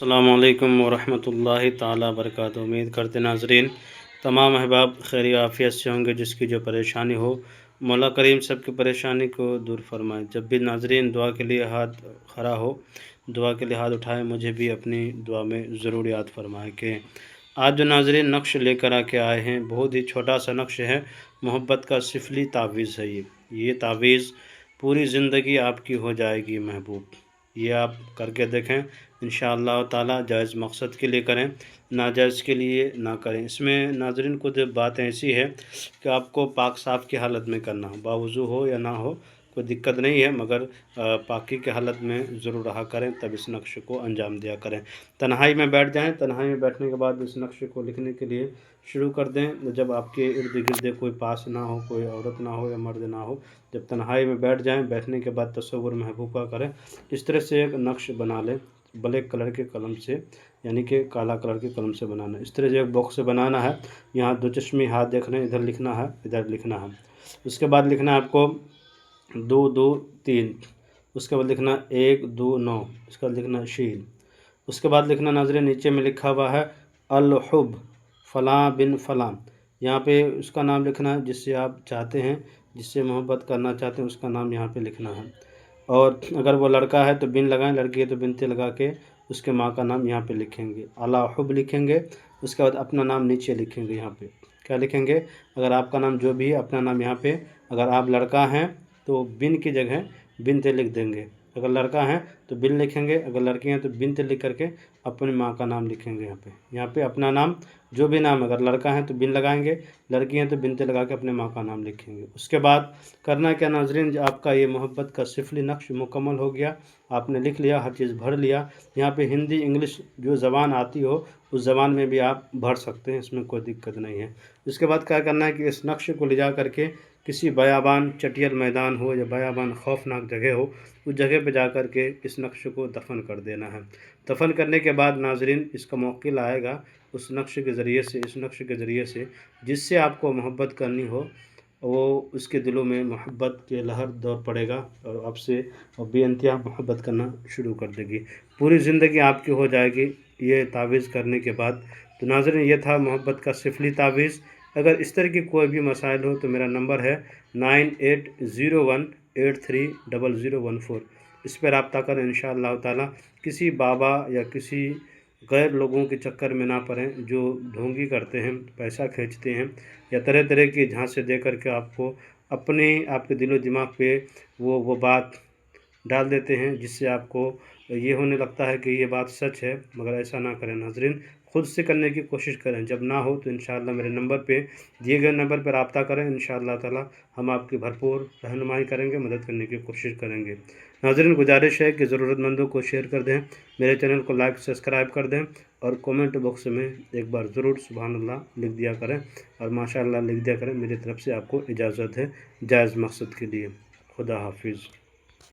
अस्सलामु अलैकुम वरहमतुल्लाहि ताला बरकातुहू। उम्मीद करते नाजरीन तमाम अहबाब खैर आफ़ियत से होंगे। जिसकी जो परेशानी हो मौला करीम सबकी परेशानी को दूर फरमाए। जब भी नाजरीन दुआ के लिए हाथ खड़ा हो, दुआ के लिए हाथ उठाए, मुझे भी अपनी दुआ में ज़रूर याद फरमाए। कि आज जो नाजरीन नक्श लेकर आके आए हैं, बहुत ही छोटा सा नक्श है। मोहब्बत का सिफली तावीज़ है। ये तावीज़ पूरी ज़िंदगी आपकी हो जाएगी महबूब। ये आप करके देखें, इंशाअल्लाह ताला जायज़ मकसद के लिए करें, नाजायज़ के लिए ना करें। इसमें नाज़रीन कुछ बात ऐसी है कि आपको पाक साफ़ की हालत में करना हो, बावज़ू हो या ना हो, कोई दिक्कत नहीं है, मगर पाकी की हालत में ज़रूर रहा करें, तब इस नक्श को अंजाम दिया करें। तन्हाई में बैठ जाएं, तन्हाई में बैठने के बाद इस नक्श को लिखने के लिए शुरू कर दें। जब आपके इर्द गिर्द कोई पास ना हो, कोई औरत ना हो या मर्द ना हो, जब तन्हाई में बैठ जाएं, बैठने के बाद तसव्वुर महबूब का करें। इस तरह से एक नक्श बना लें, ब्लैक कलर के कलम से, यानी कि काला कलर के कलम से बनाना है। इस तरह से एक बॉक्स से बनाना है। यहाँ दो चश्मे हाथ देख रहे हैं, इधर लिखना है, इधर लिखना है। उसके बाद लिखना है आपको 2 2 3। उसके बाद लिखना 1 2 9। उसके बाद लिखना शील। उसके बाद लिखना नाज़रीन नीचे में लिखा हुआ है अल हुब फ़लाँ बिन फ़लाँ। यहाँ पे उसका नाम लिखना है, जिससे आप चाहते हैं, जिससे मोहब्बत करना चाहते हैं, उसका नाम यहाँ पे लिखना है। और अगर वो लड़का है तो बिन लगाएं, लड़की है तो बिनते लगा के उसके माँ का नाम यहाँ पे लिखेंगे, अला हुब लिखेंगे। उसके बाद अपना नाम नीचे लिखेंगे। यहाँ पे क्या लिखेंगे? अगर आपका नाम जो भी है, अपना नाम यहाँ पे, अगर आप लड़का हैं तो बिन की जगह बिनते लिख देंगे। अगर लड़का है तो बिन लिखेंगे, अगर लड़की हैं तो बिनते लिख करके अपनी माँ का नाम लिखेंगे। यहाँ पे अपना नाम जो भी नाम, अगर लड़का है तो बिन लगाएंगे, लड़की हैं तो बिनते लगा के अपने माँ का नाम लिखेंगे। उसके बाद करना क्या नाजरीन, आपका ये मोहब्बत का सिफली नक्श मुकम्मल हो गया। आपने लिख लिया, हर चीज़ भर लिया। यहाँ पे हिंदी इंग्लिश जो ज़बान आती हो उस ज़बान में भी आप भर सकते हैं, इसमें कोई दिक्कत नहीं है। उसके बाद क्या करना है कि इस नक्श को ले जा करके किसी बयाबान चटियल मैदान हो या बयाबान खौफनाक जगह हो, उस जगह पे जा कर के इस नक्श को दफन कर देना है। दफन करने के बाद नाजरीन इसका मौक़िल आएगा, उस नक्श के ज़रिए से, इस नक्श के ज़रिए से जिससे आपको मोहब्बत करनी हो, वो उसके दिलों में मोहब्बत के लहर दौड़ पड़ेगा और आपसे बेइंतहा मोहब्बत करना शुरू कर देगी। पूरी ज़िंदगी आपकी हो जाएगी ये तावीज़ करने के बाद। तो नाज़रीन ये था मोहब्बत का सिफली तावीज़। अगर इस तरह की कोई भी मसाइल हो तो मेरा नंबर है 9801830014। इस पर रब्ता करें, इंशाअल्लाह ताला किसी बाबा या किसी गैर लोगों के चक्कर में ना पड़ें जो ढोंगी करते हैं, पैसा खींचते हैं या तरह तरह की झांसे दे करके आपको अपने आपके दिलो दिमाग पे वो बात डाल देते हैं, जिससे आपको ये होने लगता है कि ये बात सच है। मगर ऐसा ना करें नाज़रीन, ख़ुद से करने की कोशिश करें। जब ना हो तो इंशाअल्लाह मेरे नंबर पे, दिए गए नंबर पर रब्ता करें, इंशाअल्लाह ताला हम आपकी भरपूर रहनुमाई करेंगे, मदद करने की कोशिश करेंगे। नाज़रीन गुजारिश है कि ज़रूरतमंदों को शेयर कर दें, मेरे चैनल को लाइक सब्सक्राइब कर दें और कमेंट बॉक्स में एक बार ज़रूर सुभान अल्लाह लिख दिया करें और माशाअल्लाह लिख दिया करें। मेरी तरफ़ से आपको इजाज़त है जायज़ मकसद के लिए। खुदा हाफिज़।